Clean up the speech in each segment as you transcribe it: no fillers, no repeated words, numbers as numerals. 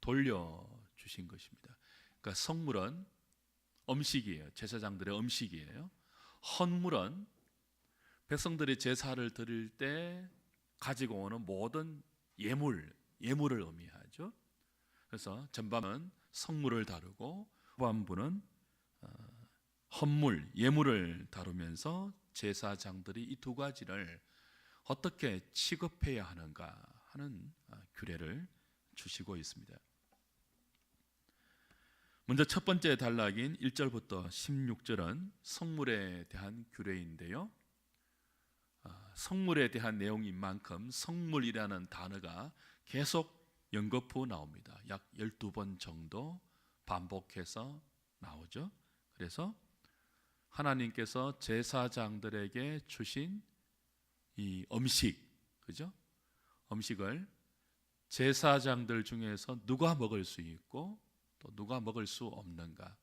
돌려주신 것입니다. 그러니까 성물은 음식이에요. 제사장들의 음식이에요. 헌물은 백성들이 제사를 드릴 때 가지고 오는 모든 예물을 의미하죠. 그래서 전반은 성물을 다루고 후반부는 헌물, 예물을 다루면서 제사장들이 이 두 가지를 어떻게 취급해야 하는가 하는 규례를 주시고 있습니다. 먼저 첫 번째 단락인 1절부터 16절은 성물에 대한 규례인데요. 성물에 대한 내용인 만큼 성물이라는 단어가 계속 연거푸 나옵니다. 약 12번 정도 반복해서 나오죠. 그래서 하나님께서 제사장들에게 주신 이 음식, 그죠? 음식을 제사장들 중에서 누가 먹을 수 있고 또 누가 먹을 수 없는가?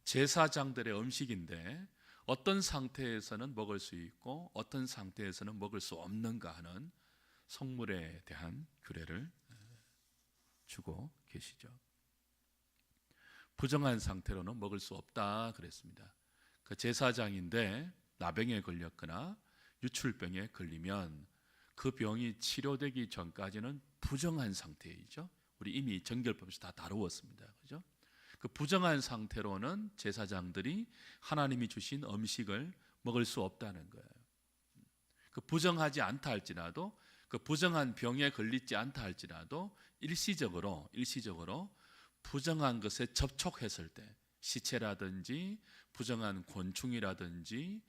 제사장들의 음식인데 어떤 상태에서는 먹을 수 있고 어떤 상태에서는 먹을 수 없는가 하는 성물에 대한 규례를 주고 계시죠. 부정한 상태로는 먹을 수 없다 그랬습니다. 그 제사장인데 나병에 걸렸거나 유출병에 걸리면 그 병이 치료되기 전까지는 부정한 상태이죠. 우리 이미 정결법에서 다 다루었습니다. 그죠? 그 부정한 상태로는 제사장들이 하나님이 주신 음식을 먹을 수 없다는 거예요. 그 부정하지 않다 할지라도, 그 부정한 병에 걸리지 않다 할지라도 일시적으로 부정한 것에 접촉했을 때, 시체라든지 부정한 곤충이라든지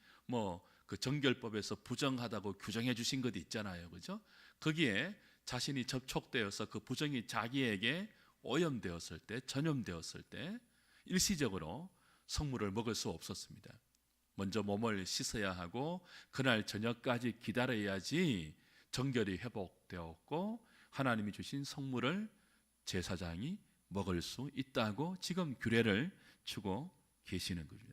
그 정결법에서 부정하다고 규정해 주신 것도 있잖아요. 그죠? 거기에 자신이 접촉되어서 그 부정이 자기에게 오염되었을 때, 전염되었을 때 일시적으로 성물을 먹을 수 없었습니다. 먼저 몸을 씻어야 하고 그날 저녁까지 기다려야지 정결이 회복되었고 하나님이 주신 성물을 제사장이 먹을 수 있다고 지금 규례를 주고 계시는 거죠.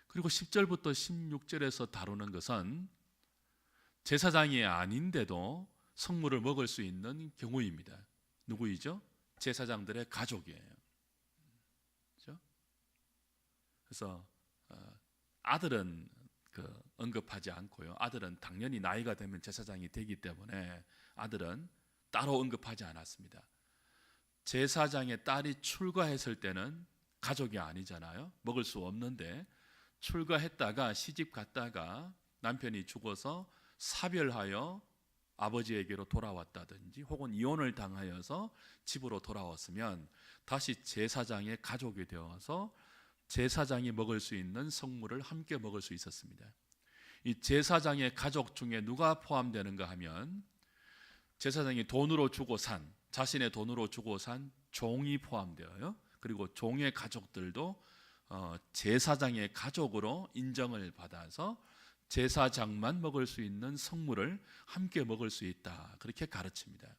그리고 10절부터 16절에서 다루는 것은 제사장이 아닌데도 성물을 먹을 수 있는 경우입니다. 누구이죠? 제사장들의 가족이에요. 그렇죠? 그래서 아들은 언급하지 않고요. 아들은 당연히 나이가 되면 제사장이 되기 때문에 아들은 따로 언급하지 않았습니다. 제사장의 딸이 출가했을 때는 가족이 아니잖아요. 먹을 수 없는데 출가했다가 시집 갔다가 남편이 죽어서 사별하여 아버지에게로 돌아왔다든지 혹은 이혼을 당하여서 집으로 돌아왔으면 다시 제사장의 가족이 되어서 제사장이 먹을 수 있는 성물을 함께 먹을 수 있었습니다. 이 제사장의 가족 중에 누가 포함되는가 하면 제사장이 돈으로 주고 산, 자신의 돈으로 주고 산 종이 포함되어요. 그리고 종의 가족들도 제사장의 가족으로 인정을 받아서 제사장만 먹을 수 있는 성물을 함께 먹을 수 있다, 그렇게 가르칩니다.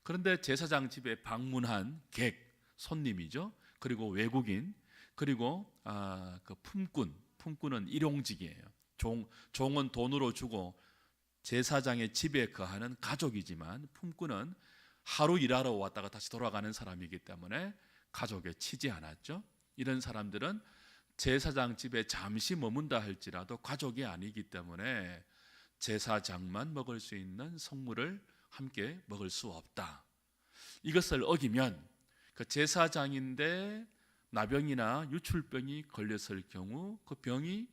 그런데 제사장 집에 방문한 객, 손님이죠. 그리고 외국인, 그리고 그 품꾼은 일용직이에요. 종은 돈으로 주고 제사장의 집에 거하는 가족이지만 품꾼은 하루 일하러 왔다가 다시 돌아가는 사람이기 때문에 가족에 치지 않았죠. 이런 사람들은 제사장 집에 잠시 머문다 할지라도 가족이 아니기 때문에 제사장만 먹을 수 있는 성물을 함께 먹을 수 없다. 이것을 어기면 그 제사장인데 나병이나 유출병이 걸렸을 경우 그 병이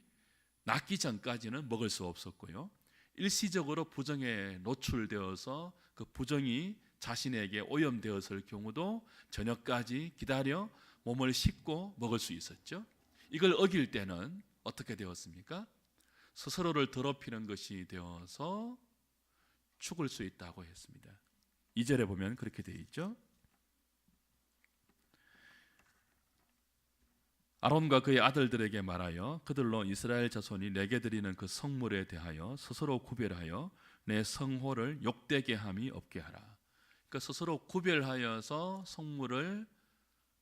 낫기 전까지는 먹을 수 없었고요. 일시적으로 부정에 노출되어서 그 부정이 자신에게 오염되었을 경우도 저녁까지 기다려 몸을 씻고 먹을 수 있었죠. 이걸 어길 때는 어떻게 되었습니까? 스스로를 더럽히는 것이 되어서 죽을 수 있다고 했습니다. 2절에 보면 그렇게 되어 있죠. 아론과 그의 아들들에게 말하여 그들로 이스라엘 자손이 내게 드리는 그 성물에 대하여 스스로 구별하여 내 성호를 욕되게 함이 없게 하라. 그러니까 스스로 구별하여서 성물을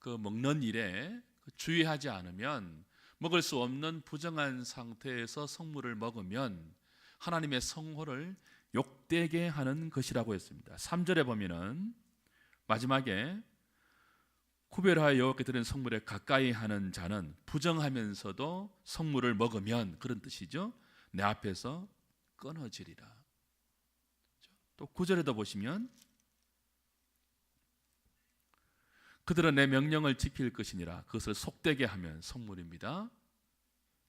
먹는 일에 주의하지 않으면, 먹을 수 없는 부정한 상태에서 성물을 먹으면 하나님의 성호를 욕되게 하는 것이라고 했습니다. 3절에 보면은 마지막에 구별하여 여호와께 드리는 성물에 가까이 하는 자는 부정하면서도 성물을 먹으면, 그런 뜻이죠, 내 앞에서 끊어지리라. 또 9절에도 보시면 그들은 내 명령을 지킬 것이니라. 그것을 속되게 하면, 성물입니다.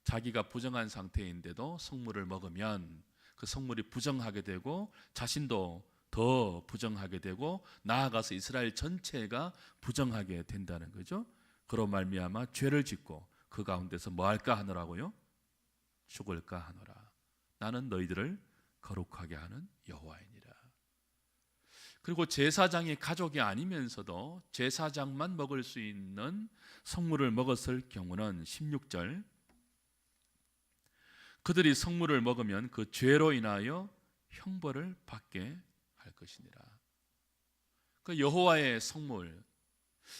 자기가 부정한 상태인데도 성물을 먹으면 그 성물이 부정하게 되고 자신도 더 부정하게 되고 나아가서 이스라엘 전체가 부정하게 된다는 거죠. 그로 말미암아 죄를 짓고 그 가운데서 뭐 할까 하노라고요? 죽을까 하노라. 나는 너희들을 거룩하게 하는 여호와이니라. 그리고 제사장이 가족이 아니면서도 제사장만 먹을 수 있는 성물을 먹었을 경우는 16절, 그들이 성물을 먹으면 그 죄로 인하여 형벌을 받게 할 것이니라. 그 여호와의 성물,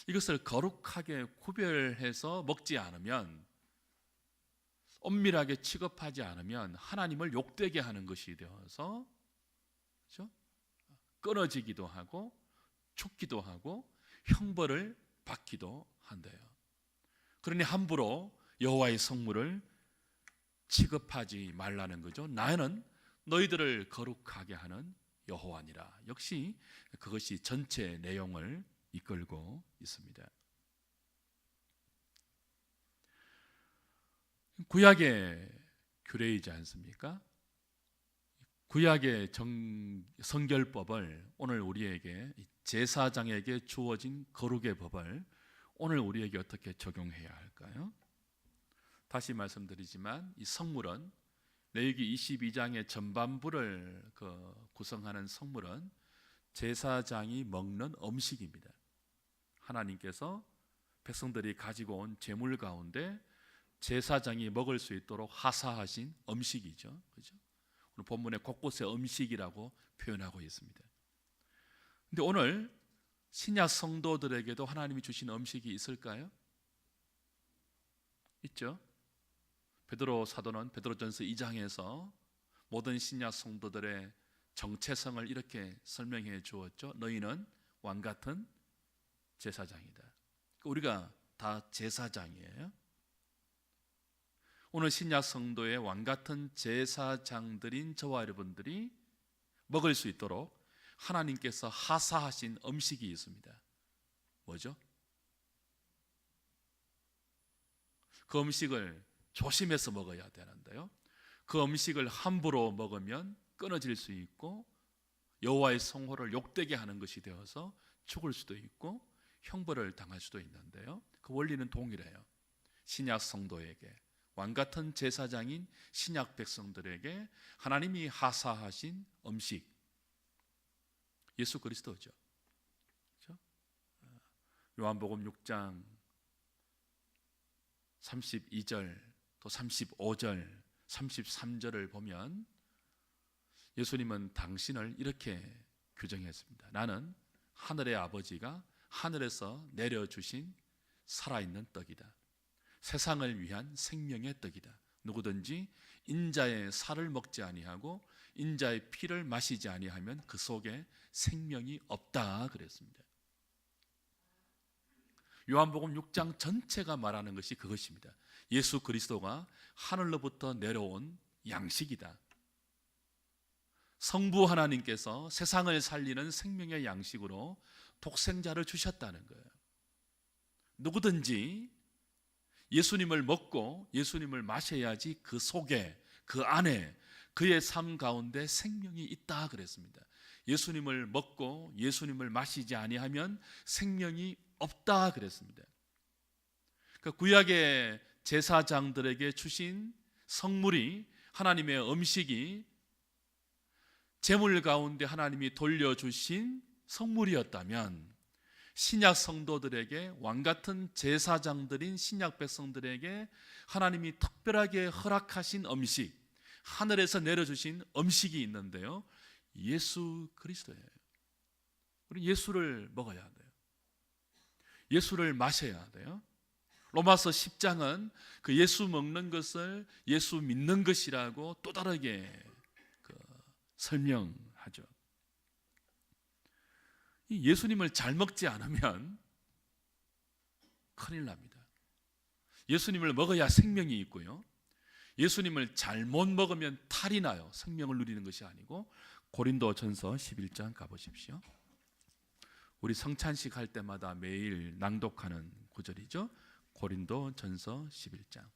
이것을 거룩하게 구별해서 먹지 않으면, 엄밀하게 취급하지 않으면 하나님을 욕되게 하는 것이 되어서, 그렇죠? 끊어지기도 하고 죽기도 하고 형벌을 받기도 한대요. 그러니 함부로 여호와의 성물을 취급하지 말라는 거죠. 나는 너희들을 거룩하게 하는 여호와니라. 역시 그것이 전체 내용을 이끌고 있습니다. 구약의 규례이지 않습니까? 구약의 성결법을 오늘 우리에게, 제사장에게 주어진 거룩의 법을 오늘 우리에게 어떻게 적용해야 할까요? 다시 말씀드리지만 이 성물은, 레위기 22장의 전반부를 구성하는 성물은 제사장이 먹는 음식입니다. 하나님께서 백성들이 가지고 온 제물 가운데 제사장이 먹을 수 있도록 하사하신 음식이죠. 그렇죠? 오늘 본문에 곳곳에 음식이라고 표현하고 있습니다. 근데 오늘 신약 성도들에게도 하나님이 주신 음식이 있을까요? 있죠. 베드로 사도는 베드로전서 2장에서 모든 신약 성도들의 정체성을 이렇게 설명해 주었죠. 너희는 왕 같은 제사장이다. 우리가 다 제사장이에요. 오늘 신약 성도의 왕 같은 제사장들인 저와 여러분들이 먹을 수 있도록 하나님께서 하사하신 음식이 있습니다. 뭐죠? 그 음식을 조심해서 먹어야 되는데요, 그 음식을 함부로 먹으면 끊어질 수 있고 여호와의 성호를 욕되게 하는 것이 되어서 죽을 수도 있고 형벌을 당할 수도 있는데요, 그 원리는 동일해요. 신약 성도에게, 왕같은 제사장인 신약 백성들에게 하나님이 하사하신 음식, 예수 그리스도죠. 그렇죠? 요한복음 6장 32절 또 35절 33절을 보면 예수님은 당신을 이렇게 규정했습니다. 나는 하늘의 아버지가 하늘에서 내려주신 살아있는 떡이다. 세상을 위한 생명의 떡이다. 누구든지 인자의 살을 먹지 아니하고 인자의 피를 마시지 아니하면 그 속에 생명이 없다 그랬습니다. 요한복음 6장 전체가 말하는 것이 그것입니다. 예수 그리스도가 하늘로부터 내려온 양식이다. 성부 하나님께서 세상을 살리는 생명의 양식으로 독생자를 주셨다는 거예요. 누구든지 예수님을 먹고 예수님을 마셔야지 그 속에, 그 안에, 그의 삶 가운데 생명이 있다 그랬습니다. 예수님을 먹고 예수님을 마시지 아니하면 생명이 없다 그랬습니다. 그러니까 구약의 제사장들에게 주신 성물이, 하나님의 음식이 제물 가운데 하나님이 돌려주신 성물이었다면, 신약 성도들에게, 왕같은 제사장들인 신약 백성들에게 하나님이 특별하게 허락하신 음식, 하늘에서 내려주신 음식이 있는데요, 예수 그리스도예요. 우리 예수를 먹어야 돼요. 예수를 마셔야 돼요. 로마서 10장은 그 예수 먹는 것을 예수 믿는 것이라고 또 다르게 설명하죠. 예수님을 잘 먹지 않으면 큰일 납니다. 예수님을 먹어야 생명이 있고요. 예수님을 잘못 먹으면 탈이 나요. 생명을 누리는 것이 아니고. 고린도전서 11장 가보십시오. 우리 성찬식 할 때마다 매일 낭독하는 구절이죠. 고린도전서 11장.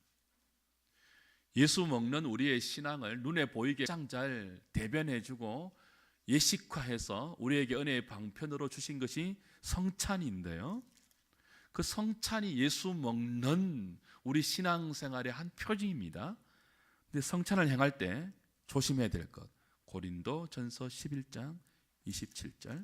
예수 먹는 우리의 신앙을 눈에 보이게 가장 잘 대변해주고 예식화해서 우리에게 은혜의 방편으로 주신 것이 성찬인데요, 그 성찬이 예수 먹는 우리 신앙생활의 한 표징입니다. 근데 성찬을 행할 때 조심해야 될 것, 고린도전서 11장 27절,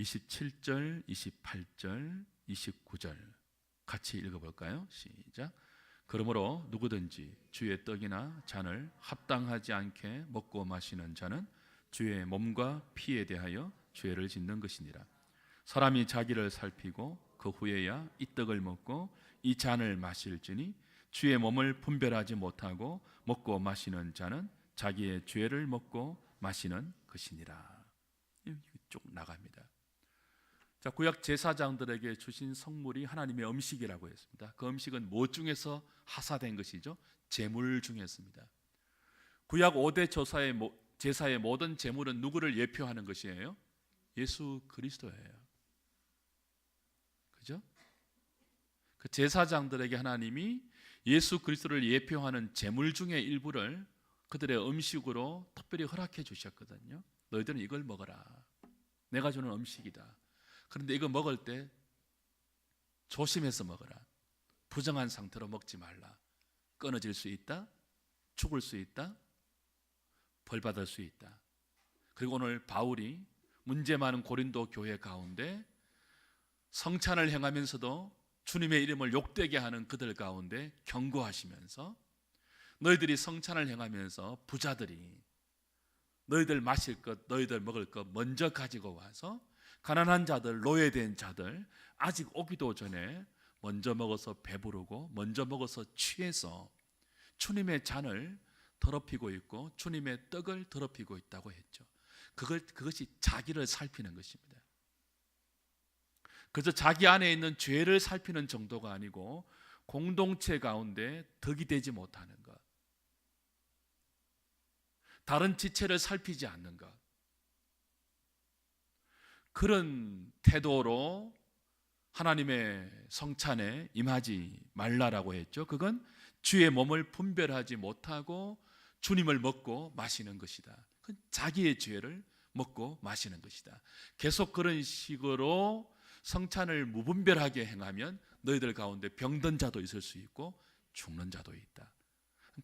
27절, 28절, 29절 같이 읽어볼까요? 시작. 그러므로 누구든지 주의 떡이나 잔을 합당하지 않게 먹고 마시는 자는 주의 몸과 피에 대하여 죄를 짓는 것이니라. 사람이 자기를 살피고 그 후에야 이 떡을 먹고 이 잔을 마실지니 주의 몸을 분별하지 못하고 먹고 마시는 자는 자기의 죄를 먹고 마시는 것이니라. 쭉 나갑니다. 자, 구약 제사장들에게 주신 성물이 하나님의 음식이라고 했습니다. 그 음식은 뭐 중에서 하사된 것이죠? 제물 중에서입니다. 구약 5대 제사의 모든 제물은 누구를 예표하는 것이에요? 예수 그리스도예요. 그죠? 그 제사장들에게 하나님이 예수 그리스도를 예표하는 제물 중의 일부를 그들의 음식으로 특별히 허락해 주셨거든요. 너희들은 이걸 먹어라. 내가 주는 음식이다. 그런데 이거 먹을 때 조심해서 먹어라. 부정한 상태로 먹지 말라. 끊어질 수 있다. 죽을 수 있다. 벌 받을 수 있다. 그리고 오늘 바울이 문제 많은 고린도 교회 가운데 성찬을 행하면서도 주님의 이름을 욕되게 하는 그들 가운데 경고하시면서, 너희들이 성찬을 행하면서 부자들이 너희들 마실 것, 너희들 먹을 것 먼저 가지고 와서 가난한 자들, 노예된 자들 아직 오기도 전에 먼저 먹어서 배부르고 먼저 먹어서 취해서 주님의 잔을 더럽히고 있고 주님의 떡을 더럽히고 있다고 했죠. 그것이 자기를 살피는 것입니다. 그래서 자기 안에 있는 죄를 살피는 정도가 아니고 공동체 가운데 덕이 되지 못하는 것, 다른 지체를 살피지 않는 것, 그런 태도로 하나님의 성찬에 임하지 말라라고 했죠. 그건 주의 몸을 분별하지 못하고 주님을 먹고 마시는 것이다. 그건 자기의 죄를 먹고 마시는 것이다. 계속 그런 식으로 성찬을 무분별하게 행하면 너희들 가운데 병든 자도 있을 수 있고 죽는 자도 있다.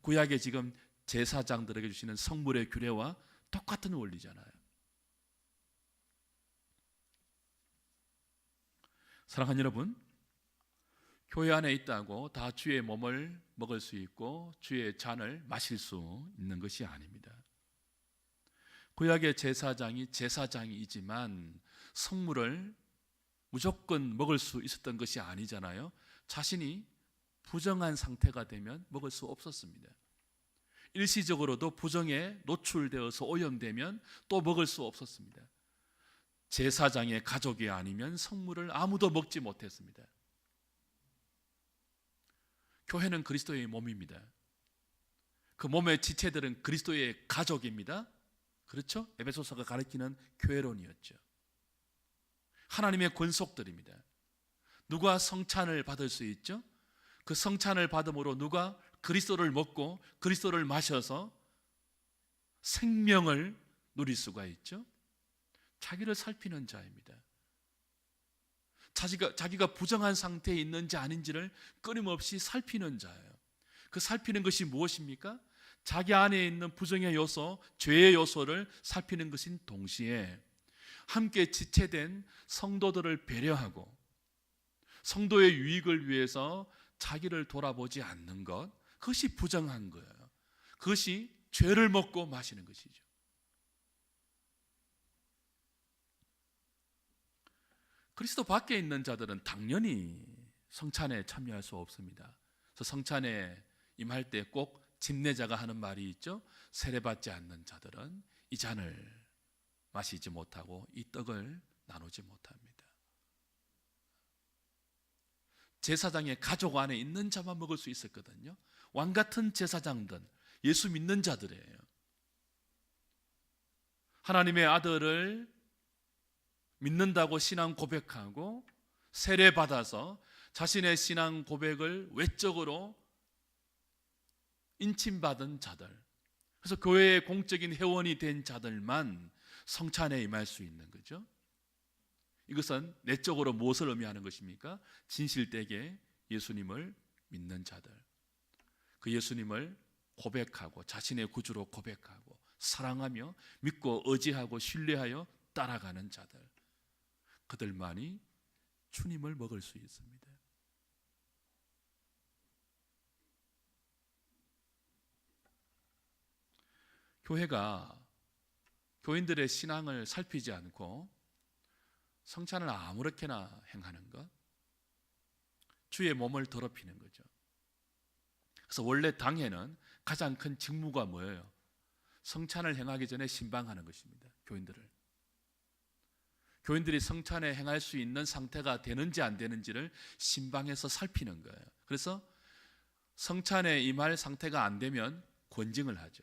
구약에 지금 제사장들에게 주시는 성물의 규례와 똑같은 원리잖아요. 사랑하는 여러분, 교회 안에 있다고 다 주의 몸을 먹을 수 있고 주의 잔을 마실 수 있는 것이 아닙니다. 구약의 제사장이 제사장이지만 성물을 무조건 먹을 수 있었던 것이 아니잖아요. 자신이 부정한 상태가 되면 먹을 수 없었습니다. 일시적으로도 부정에 노출되어서 오염되면 또 먹을 수 없었습니다. 제사장의 가족이 아니면 성물을 아무도 먹지 못했습니다. 교회는 그리스도의 몸입니다. 그 몸의 지체들은 그리스도의 가족입니다. 그렇죠? 에베소서가 가리키는 교회론이었죠. 하나님의 권속들입니다. 누가 성찬을 받을 수 있죠? 그 성찬을 받음으로 누가 그리스도를 먹고 그리스도를 마셔서 생명을 누릴 수가 있죠? 자기를 살피는 자입니다. 자기가 부정한 상태에 있는지 아닌지를 끊임없이 살피는 자예요. 그 살피는 것이 무엇입니까? 자기 안에 있는 부정의 요소, 죄의 요소를 살피는 것인 동시에 함께 지체된 성도들을 배려하고 성도의 유익을 위해서 자기를 돌아보지 않는 것, 그것이 부정한 거예요. 그것이 죄를 먹고 마시는 것이죠. 그리스도 밖에 있는 자들은 당연히 성찬에 참여할 수 없습니다. 그래서 성찬에 임할 때 꼭 집례자가 하는 말이 있죠. 세례받지 않는 자들은 이 잔을 마시지 못하고 이 떡을 나누지 못합니다. 제사장의 가족 안에 있는 자만 먹을 수 있었거든요. 왕 같은 제사장들, 예수 믿는 자들이에요. 하나님의 아들을 믿는다고 신앙 고백하고 세례받아서 자신의 신앙 고백을 외적으로 인침받은 자들, 그래서 교회의 공적인 회원이 된 자들만 성찬에 임할 수 있는 거죠. 이것은 내적으로 무엇을 의미하는 것입니까? 진실되게 예수님을 믿는 자들, 그 예수님을 고백하고 자신의 구주로 고백하고 사랑하며 믿고 의지하고 신뢰하여 따라가는 자들, 그들만이 주님을 먹을 수 있습니다. 교회가 교인들의 신앙을 살피지 않고 성찬을 아무렇게나 행하는 것, 주의 몸을 더럽히는 거죠. 그래서 원래 당회는 가장 큰 직무가 뭐예요? 성찬을 행하기 전에 신방하는 것입니다. 교인들이 성찬에 행할 수 있는 상태가 되는지 안 되는지를 신방에서 살피는 거예요. 그래서 성찬에 임할 상태가 안 되면 권징을 하죠.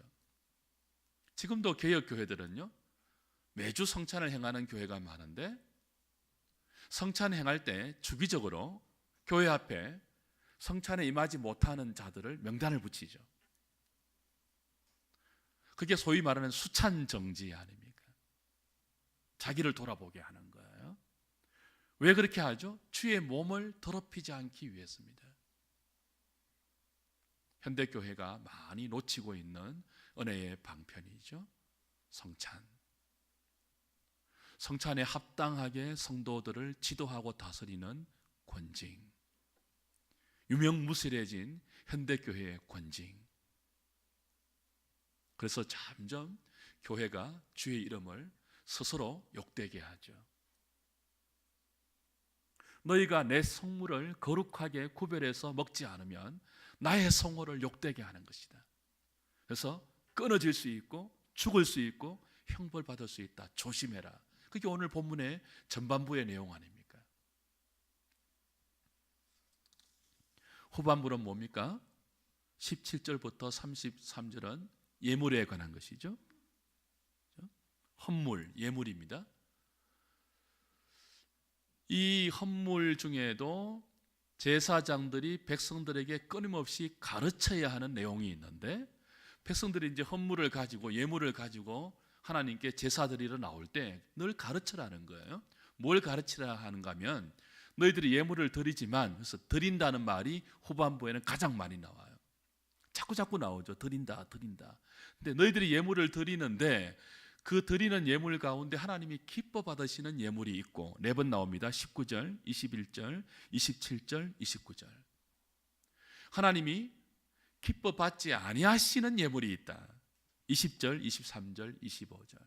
지금도 개혁 교회들은요, 매주 성찬을 행하는 교회가 많은데 성찬 행할 때 주기적으로 교회 앞에 성찬에 임하지 못하는 자들을 명단을 붙이죠. 그게 소위 말하는 수찬 정지 아닙니까? 자기를 돌아보게 하는 거예요. 왜 그렇게 하죠? 주의 몸을 더럽히지 않기 위해서입니다. 현대교회가 많이 놓치고 있는 은혜의 방편이죠. 성찬에 합당하게 성도들을 지도하고 다스리는 권징, 유명무실해진 현대교회의 권징. 그래서 점점 교회가 주의 이름을 스스로 욕되게 하죠. 너희가 내 성물을 거룩하게 구별해서 먹지 않으면 나의 성호를 욕되게 하는 것이다. 그래서 끊어질 수 있고 죽을 수 있고 형벌받을 수 있다. 조심해라. 그게 오늘 본문의 전반부의 내용 아닙니까? 후반부는 뭡니까? 17절부터 33절은 예물에 관한 것이죠. 헌물, 예물입니다. 이 헌물 중에도 제사장들이 백성들에게 끊임없이 가르쳐야 하는 내용이 있는데, 백성들이 이제 헌물을 가지고 예물을 가지고 하나님께 제사 드리러 나올 때 늘 가르치라는 거예요. 뭘 가르치라 하는가 하면, 너희들이 예물을 드리지만, 그래서 드린다는 말이 후반부에는 가장 많이 나와요. 자꾸 나오죠. 드린다. 근데 너희들이 예물을 드리는데 그 드리는 예물 가운데 하나님이 기뻐 받으시는 예물이 있고 4번 나옵니다. 19절, 21절, 27절, 29절. 하나님이 기뻐 받지 아니하시는 예물이 있다. 20절, 23절, 25절.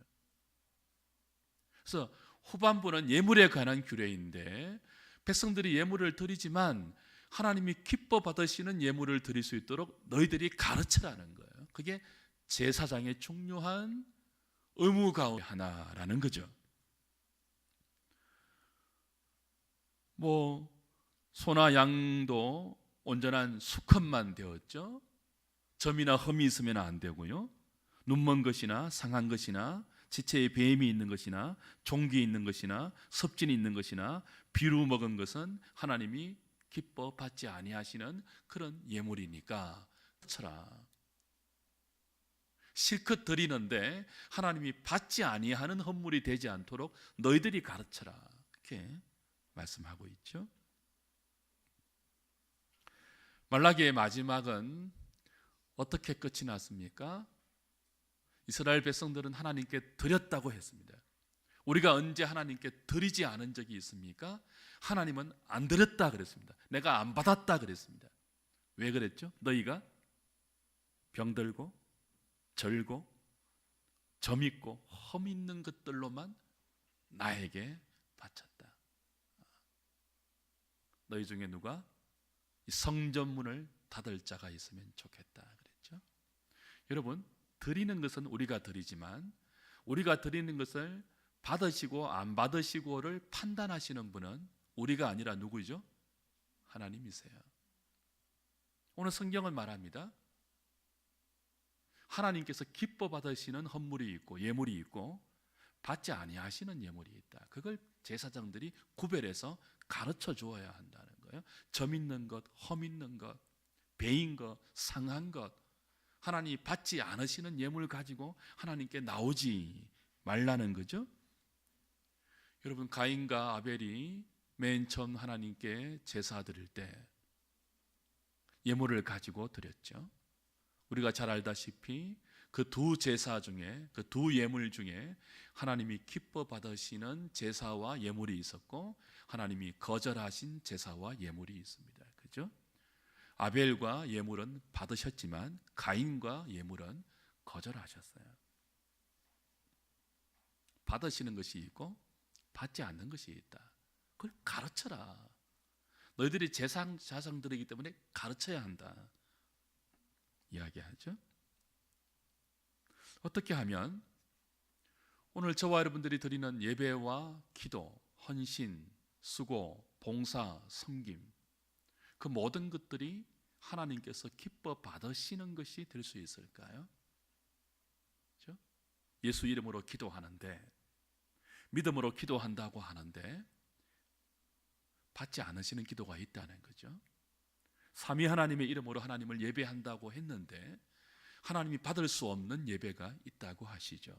그래서 후반부는 예물에 관한 규례인데, 백성들이 예물을 드리지만 하나님이 기뻐 받으시는 예물을 드릴 수 있도록 너희들이 가르치라는 거예요. 그게 제사장의 중요한 의무 가운데 하나라는 거죠. 소나 양도 온전한 수컷만 되었죠. 점이나 흠이 있으면 안 되고요. 눈먼 것이나 상한 것이나 지체에 뱀이 있는 것이나 종기 있는 것이나 섭진이 있는 것이나 비루 먹은 것은 하나님이 기뻐 받지 아니하시는 그런 예물이니까 쳐라. 실컷 드리는데 하나님이 받지 아니하는 헌물이 되지 않도록 너희들이 가르쳐라. 이렇게 말씀하고 있죠. 말라기의 마지막은 어떻게 끝이 났습니까? 이스라엘 백성들은 하나님께 드렸다고 했습니다. 우리가 언제 하나님께 드리지 않은 적이 있습니까? 하나님은 안 드렸다 그랬습니다. 내가 안 받았다 그랬습니다. 왜 그랬죠? 너희가 병들고 절고 점 있고 험 있는 것들로만 나에게 바쳤다. 너희 중에 누가 이 성전문을 닫을 자가 있으면 좋겠다 그랬죠. 여러분, 드리는 것은 우리가 드리지만 우리가 드리는 것을 받으시고 안 받으시고를 판단하시는 분은 우리가 아니라 누구죠? 하나님이세요. 오늘 성경은 말합니다. 하나님께서 기뻐 받으시는 헌물이 있고 예물이 있고 받지 아니하시는 예물이 있다. 그걸 제사장들이 구별해서 가르쳐 주어야 한다는 거예요. 점 있는 것, 험 있는 것, 배인 것, 상한 것, 하나님 받지 않으시는 예물 가지고 하나님께 나오지 말라는 거죠. 여러분, 가인과 아벨이 맨 처음 하나님께 제사 드릴 때 예물을 가지고 드렸죠. 우리가 잘 알다시피 그 두 제사 중에, 그 두 예물 중에 하나님이 기뻐 받으시는 제사와 예물이 있었고 하나님이 거절하신 제사와 예물이 있습니다. 그죠? 아벨과 예물은 받으셨지만 가인과 예물은 거절하셨어요. 받으시는 것이 있고 받지 않는 것이 있다. 그걸 가르쳐라. 너희들이 제사장들이기 때문에 가르쳐야 한다. 이야기하죠. 어떻게 하면 오늘 저와 여러분들이 드리는 예배와 기도, 헌신, 수고, 봉사, 섬김, 그 모든 것들이 하나님께서 기뻐 받으시는 것이 될 수 있을까요? 그렇죠? 예수 이름으로 기도하는데, 믿음으로 기도한다고 하는데 받지 않으시는 기도가 있다는 거죠. 삼위 하나님의 이름으로 하나님을 예배한다고 했는데 하나님이 받을 수 없는 예배가 있다고 하시죠.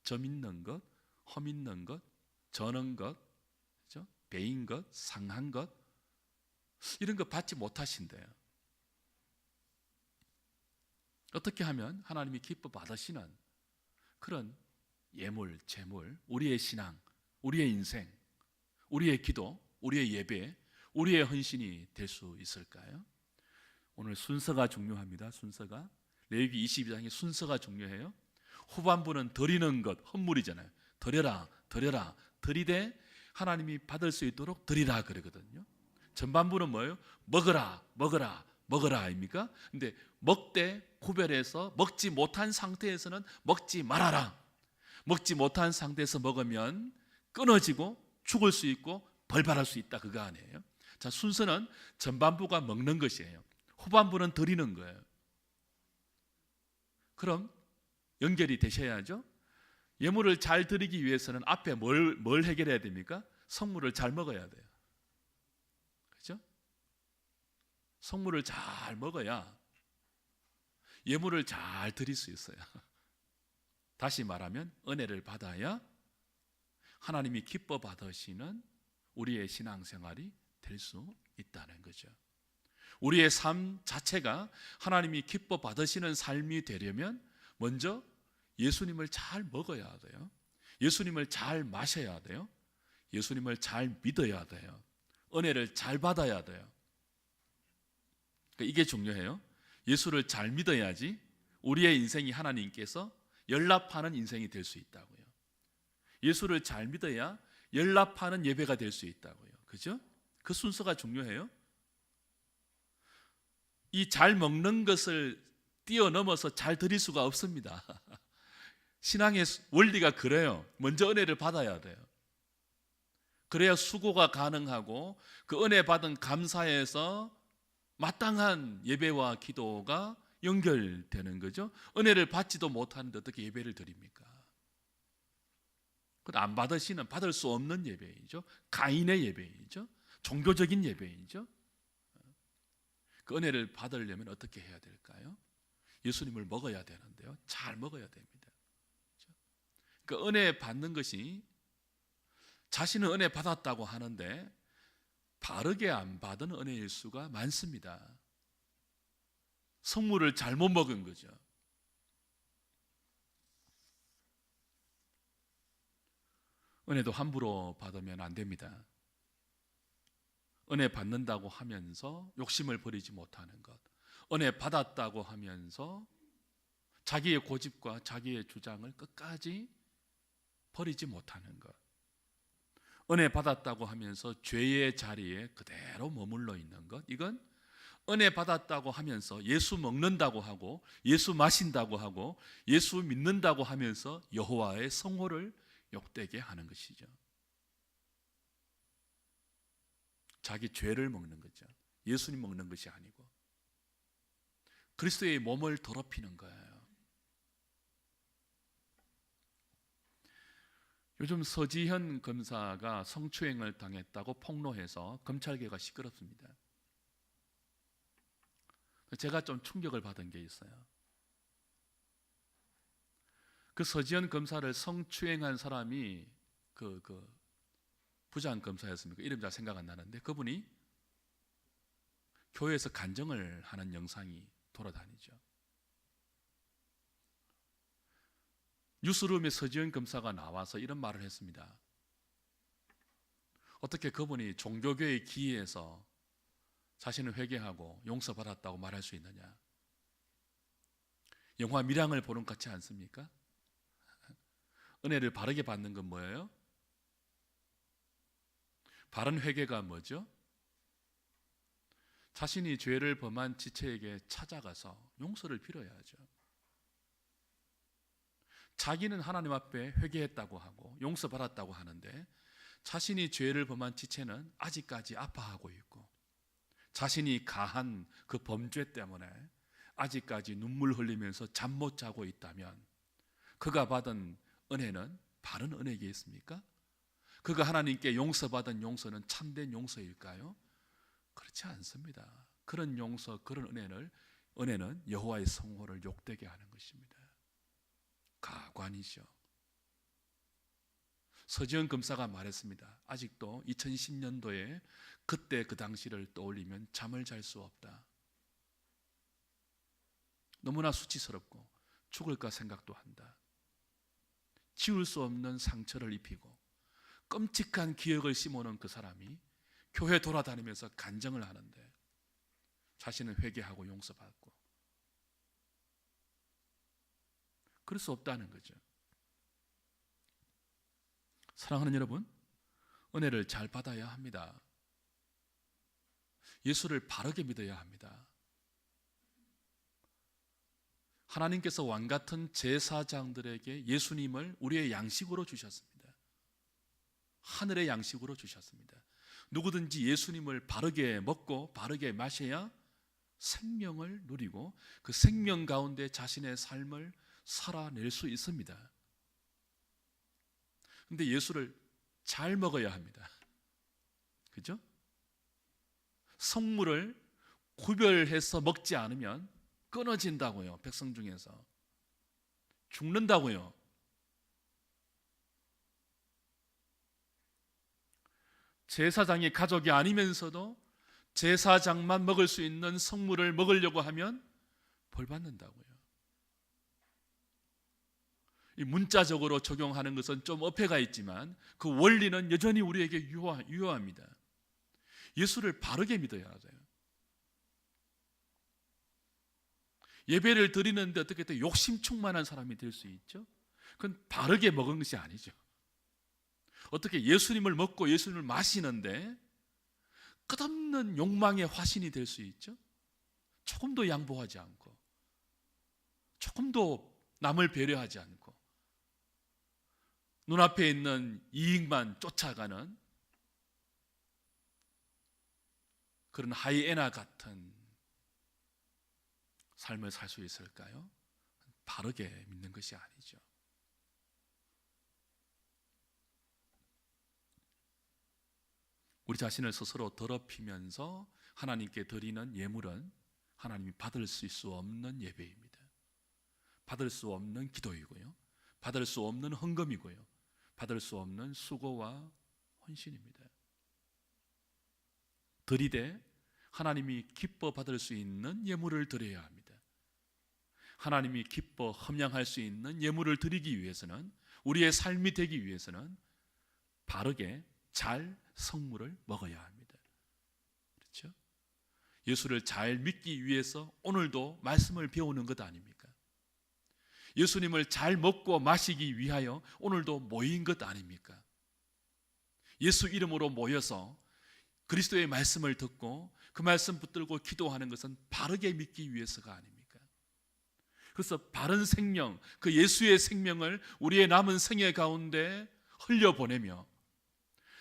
점 있는 것, 험 있는 것, 저는 것, 그렇죠? 배인 것, 상한 것, 이런 거 받지 못하신대요. 어떻게 하면 하나님이 기뻐 받으시는 그런 예물, 재물, 우리의 신앙, 우리의 인생, 우리의 기도, 우리의 예배, 우리의 헌신이 될 수 있을까요? 오늘 순서가 중요합니다. 순서가 레위기 22장의 순서가 중요해요. 후반부는 드리는 것, 헌물이잖아요. 드려라, 드려라, 드리되 하나님이 받을 수 있도록 드리라 그러거든요. 전반부는 뭐예요? 먹어라, 먹어라, 먹어라 아닙니까? 근데 먹되 구별해서 먹지 못한 상태에서는 먹지 말아라. 먹지 못한 상태에서 먹으면 끊어지고 죽을 수 있고 벌받을 수 있다, 그거 아니에요? 자, 순서는 전반부가 먹는 것이에요. 후반부는 드리는 거예요. 그럼 연결이 되셔야죠. 예물을 잘 드리기 위해서는 앞에 뭘 해결해야 됩니까? 성물을 잘 먹어야 돼요. 그렇죠? 성물을 잘 먹어야 예물을 잘 드릴 수 있어요. 다시 말하면 은혜를 받아야 하나님이 기뻐 받으시는 우리의 신앙생활이 될 수 있다는 거죠. 우리의 삶 자체가 하나님이 기뻐 받으시는 삶이 되려면 먼저 예수님을 잘 먹어야 돼요. 예수님을 잘 마셔야 돼요. 예수님을 잘 믿어야 돼요. 은혜를 잘 받아야 돼요. 그러니까 이게 중요해요. 예수를 잘 믿어야지 우리의 인생이 하나님께서 연락하는 인생이 될 수 있다고요. 예수를 잘 믿어야 연락하는 예배가 될 수 있다고요. 그죠? 그 순서가 중요해요. 이 잘 먹는 것을 뛰어넘어서 잘 드릴 수가 없습니다. 신앙의 원리가 그래요. 먼저 은혜를 받아야 돼요. 그래야 수고가 가능하고 그 은혜 받은 감사에서 마땅한 예배와 기도가 연결되는 거죠. 은혜를 받지도 못하는데 어떻게 예배를 드립니까? 안 받으시는, 받을 수 없는 예배이죠. 가인의 예배이죠. 종교적인 예배이죠. 그 은혜를 받으려면 어떻게 해야 될까요? 예수님을 먹어야 되는데요. 잘 먹어야 됩니다. 그 은혜 받는 것이 자신은 은혜 받았다고 하는데 바르게 안 받은 은혜일 수가 많습니다. 성물을 잘못 먹은 거죠. 은혜도 함부로 받으면 안 됩니다. 은혜 받는다고 하면서 욕심을 버리지 못하는 것, 은혜 받았다고 하면서 자기의 고집과 자기의 주장을 끝까지 버리지 못하는 것, 은혜 받았다고 하면서 죄의 자리에 그대로 머물러 있는 것, 이건 은혜 받았다고 하면서 예수 먹는다고 하고 예수 마신다고 하고 예수 믿는다고 하면서 여호와의 성호를 욕되게 하는 것이죠. 자기 죄를 먹는 거죠. 예수님 먹는 것이 아니고 그리스도의 몸을 더럽히는 거예요. 요즘 서지현 검사가 성추행을 당했다고 폭로해서 검찰계가 시끄럽습니다. 제가 좀 충격을 받은 게 있어요. 그 서지현 검사를 성추행한 사람이 그 부장 검사였습니까? 이름 잘 생각 안 나는데 그분이 교회에서 간증을 하는 영상이 돌아다니죠. 뉴스룸에 서지현 검사가 나와서 이런 말을 했습니다. 어떻게 그분이 종교교회 기회에서 자신을 회개하고 용서받았다고 말할 수 있느냐? 영화 밀양을 보는 것 같지 않습니까? 은혜를 바르게 받는 건 뭐예요? 바른 회개가 뭐죠? 자신이 죄를 범한 지체에게 찾아가서 용서를 빌어야 하죠. 자기는 하나님 앞에 회개했다고 하고 용서받았다고 하는데 자신이 죄를 범한 지체는 아직까지 아파하고 있고 자신이 가한 그 범죄 때문에 아직까지 눈물 흘리면서 잠 못 자고 있다면 그가 받은 은혜는 바른 은혜겠습니까? 그가 하나님께 용서받은 용서는 참된 용서일까요? 그렇지 않습니다. 그런 용서, 그런 은혜는 여호와의 성호를 욕되게 하는 것입니다. 가관이죠. 서지현 검사가 말했습니다. 아직도 2010년도에 그때 그 당시를 떠올리면 잠을 잘 수 없다. 너무나 수치스럽고 죽을까 생각도 한다. 지울 수 없는 상처를 입히고 끔찍한 기억을 심어놓은 그 사람이 교회 돌아다니면서 간증을 하는데 자신은 회개하고 용서받고 그럴 수 없다는 거죠. 사랑하는 여러분, 은혜를 잘 받아야 합니다. 예수를 바르게 믿어야 합니다. 하나님께서 왕같은 제사장들에게 예수님을 우리의 양식으로 주셨습니다. 하늘의 양식으로 주셨습니다. 누구든지 예수님을 바르게 먹고 바르게 마셔야 생명을 누리고 그 생명 가운데 자신의 삶을 살아낼 수 있습니다. 그런데 예수를 잘 먹어야 합니다. 그죠? 성물을 구별해서 먹지 않으면 끊어진다고요. 백성 중에서 죽는다고요. 제사장의 가족이 아니면서도 제사장만 먹을 수 있는 성물을 먹으려고 하면 벌 받는다고요. 이 문자적으로 적용하는 것은 좀 어폐가 있지만 그 원리는 여전히 우리에게 유효합니다. 예수를 바르게 믿어야 하죠. 예배를 드리는데 어떻게 또 욕심 충만한 사람이 될 수 있죠? 그건 바르게 먹은 것이 아니죠. 어떻게 예수님을 먹고 예수님을 마시는데 끝없는 욕망의 화신이 될 수 있죠? 조금도 양보하지 않고 조금도 남을 배려하지 않고 눈앞에 있는 이익만 쫓아가는 그런 하이에나 같은 삶을 살 수 있을까요? 바르게 믿는 것이 아니죠. 우리 자신을 스스로 더럽히면서 하나님께 드리는 예물은 하나님이 받을 수 없는 예배입니다. 받을 수 없는 기도이고요. 받을 수 없는 헌금이고요. 받을 수 없는 수고와 헌신입니다. 드리되 하나님이 기뻐 받을 수 있는 예물을 드려야 합니다. 하나님이 기뻐 함양할 수 있는 예물을 드리기 위해서는 우리의 삶이 되기 위해서는 바르게 잘 성물을 먹어야 합니다. 그렇죠? 예수를 잘 믿기 위해서 오늘도 말씀을 배우는 것 아닙니까? 예수님을 잘 먹고 마시기 위하여 오늘도 모인 것 아닙니까? 예수 이름으로 모여서 그리스도의 말씀을 듣고 그 말씀 붙들고 기도하는 것은 바르게 믿기 위해서가 아닙니까? 그래서 바른 생명, 그 예수의 생명을 우리의 남은 생애 가운데 흘려보내며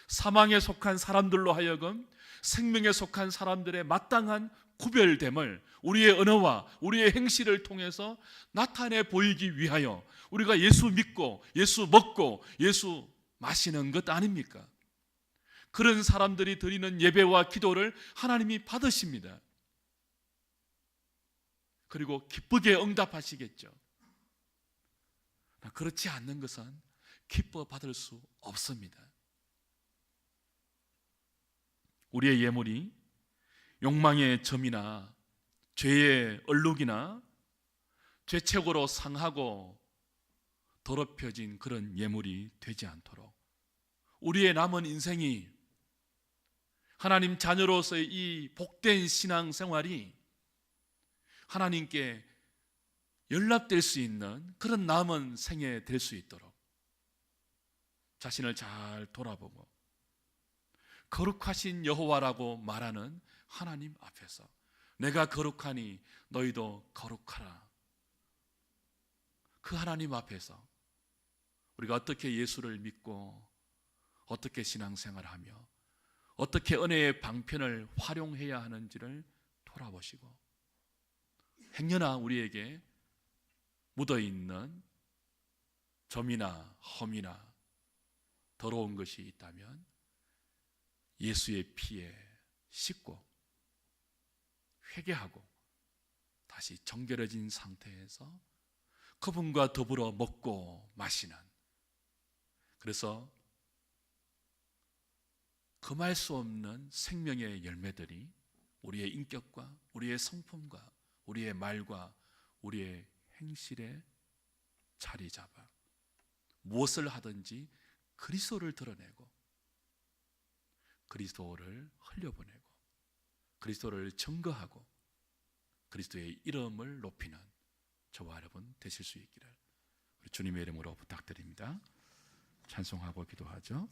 사망에 속한 사람들로 하여금 생명에 속한 사람들의 마땅한 구별됨을 우리의 언어와 우리의 행실을 통해서 나타내 보이기 위하여 우리가 예수 믿고 예수 먹고 예수 마시는 것 아닙니까? 그런 사람들이 드리는 예배와 기도를 하나님이 받으십니다. 그리고 기쁘게 응답하시겠죠. 그렇지 않는 것은 기뻐 받을 수 없습니다. 우리의 예물이 욕망의 점이나 죄의 얼룩이나 죄책으로 상하고 더럽혀진 그런 예물이 되지 않도록 우리의 남은 인생이 하나님 자녀로서의 이 복된 신앙 생활이 하나님께 연락될 수 있는 그런 남은 생애 될 수 있도록 자신을 잘 돌아보고 거룩하신 여호와라고 말하는 하나님 앞에서 내가 거룩하니 너희도 거룩하라. 그 하나님 앞에서 우리가 어떻게 예수를 믿고 어떻게 신앙생활하며 어떻게 은혜의 방편을 활용해야 하는지를 돌아보시고 행여나 우리에게 묻어있는 점이나 험이나 더러운 것이 있다면 예수의 피에 씻고 회개하고 다시 정결해진 상태에서 그분과 더불어 먹고 마시는, 그래서 금할 수 없는 생명의 열매들이 우리의 인격과 우리의 성품과 우리의 말과 우리의 행실에 자리 잡아 무엇을 하든지 그리스도를 드러내고 그리스도를 흘려보내고 그리스도를 증거하고 그리스도의 이름을 높이는 저와 여러분 되실 수 있기를 우리 주님의 이름으로 부탁드립니다. 찬송하고 기도하죠.